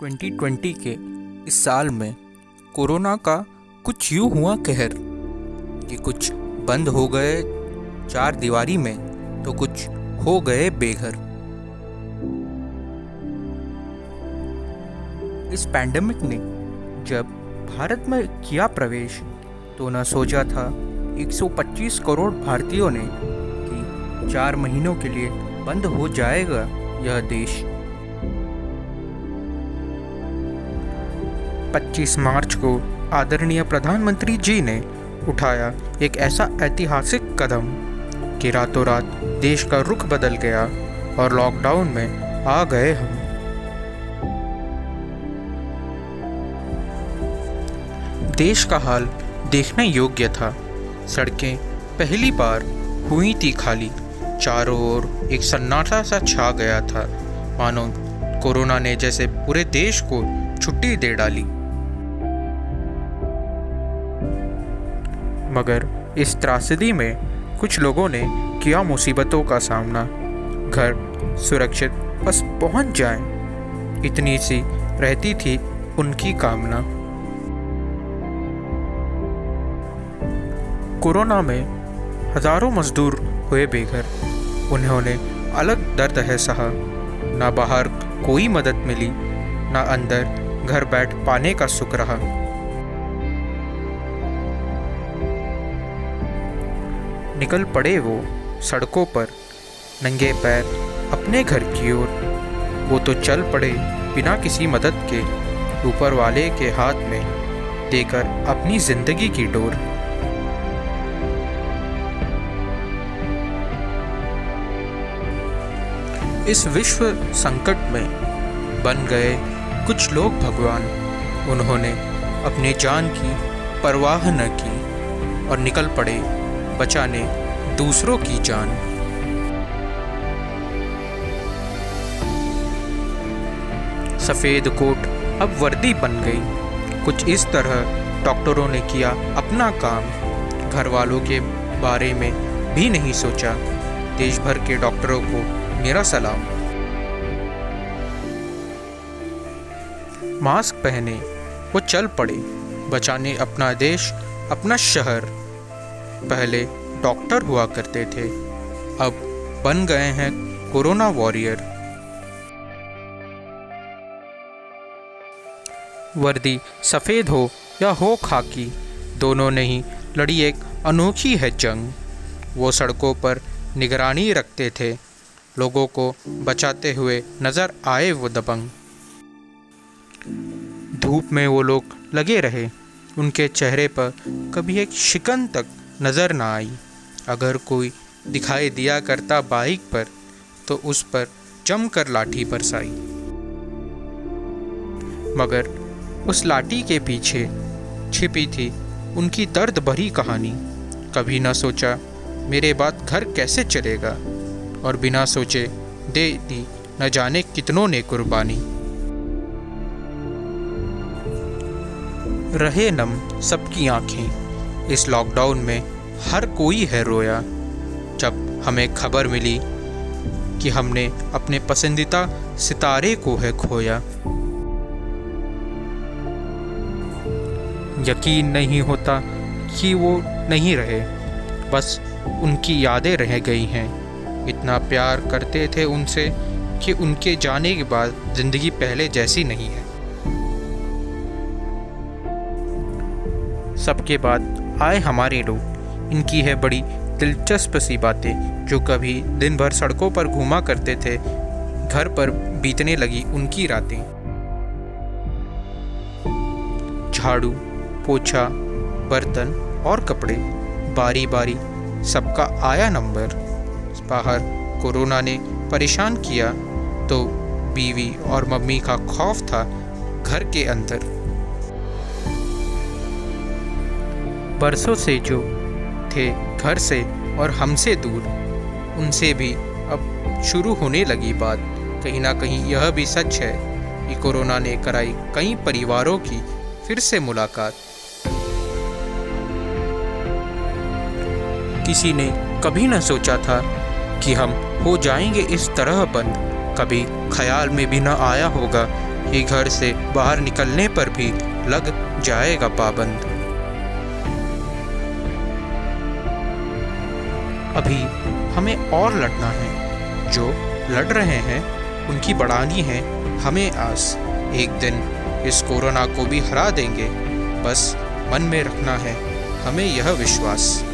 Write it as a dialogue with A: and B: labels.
A: 2020 के इस साल में कोरोना का कुछ यूँ हुआ कहर कि कुछ बंद हो गए चार दीवारी में तो कुछ हो गए बेघर। इस पैंडेमिक ने जब भारत में किया प्रवेश तो न सोचा था 125 करोड़ भारतीयों ने कि 4 महीनों के लिए बंद हो जाएगा यह देश। 25 मार्च को आदरणीय प्रधानमंत्री जी ने उठाया एक ऐसा ऐतिहासिक कदम कि रातों रात देश का रुख बदल गया और लॉकडाउन में आ गए हम। देश का हाल देखने योग्य था। सड़कें पहली बार हुई थी खाली, चारों ओर एक सन्नाटा सा छा गया था, मानो कोरोना ने जैसे पूरे देश को छुट्टी दे डाली। मगर इस त्रासदी में कुछ लोगों ने किया मुसीबतों का सामना। घर सुरक्षित बस पहुंच जाएं, इतनी सी रहती थी उनकी कामना। कोरोना में हजारों मजदूर हुए बेघर, उन्होंने अलग दर्द है सहा। ना बाहर कोई मदद मिली, ना अंदर घर बैठ पाने का सुख रहा। निकल पड़े वो सड़कों पर नंगे पैर अपने घर की ओर। वो तो चल पड़े बिना किसी मदद के, ऊपर वाले के हाथ में देकर अपनी जिंदगी की डोर। इस विश्व संकट में बन गए कुछ लोग भगवान। उन्होंने अपने जान की परवाह न की और निकल पड़े बचाने दूसरों की जान। सफ़ेद कोट अब वर्दी बन गई, कुछ इस तरह डॉक्टरों ने किया अपना काम। घर वालों के बारे में भी नहीं सोचा, देश भर के डॉक्टरों को मेरा सलाम। मास्क पहने वो चल पड़े बचाने अपना देश अपना शहर। पहले डॉक्टर हुआ करते थे, अब बन गए हैं कोरोना वॉरियर। वर्दी सफ़ेद हो या हो खाकी, दोनों ने ही लड़ी एक अनोखी है जंग। वो सड़कों पर निगरानी रखते थे, लोगों को बचाते हुए नज़र आए वो दबंग। धूप में वो लोग लगे रहे, उनके चेहरे पर कभी एक शिकन तक नज़र ना आई। अगर कोई दिखाई दिया करता बाइक पर तो उस पर जमकर लाठी बरसाई। मगर उस लाठी के पीछे छिपी थी उनकी दर्द भरी कहानी। कभी ना सोचा मेरे बाद घर कैसे चलेगा, और बिना सोचे दे दी न जाने कितनों ने कुर्बानी। रहे नम सबकी आंखें, इस लॉकडाउन में हर कोई है रोया। जब हमें खबर मिली कि हमने अपने पसंदीदा सितारे को है खोया। यकीन नहीं होता कि वो नहीं रहे, बस उनकी यादें रह गई हैं। इतना प्यार करते थे उनसे कि उनके जाने के बाद ज़िंदगी पहले जैसी नहीं है। सबके बाद आए हमारे लोग, इनकी है बड़ी दिलचस्प सी बातें। जो कभी दिन भर सड़कों पर घूमा करते थे, घर पर बीतने लगी उनकी रातें। झाड़ू पोछा बर्तन और कपड़े, बारी बारी सबका आया नंबर। बाहर कोरोना ने परेशान किया तो बीवी और मम्मी का खौफ था घर के अंदर। बरसों से जो थे घर से और हमसे दूर, उनसे भी अब शुरू होने लगी बात। कहीं ना कहीं यह भी सच है कि कोरोना ने कराई कई परिवारों की फिर से मुलाकात। किसी ने कभी न सोचा था कि हम हो जाएंगे इस तरह बंद, कभी ख्याल में भी न आया होगा ही घर से बाहर निकलने पर भी लग जाएगा पाबंद। अभी हमें और लड़ना है, जो लड़ रहे हैं उनकी बढ़ानी है हमें आस। एक दिन इस कोरोना को भी हरा देंगे, बस मन में रखना है हमें यह विश्वास।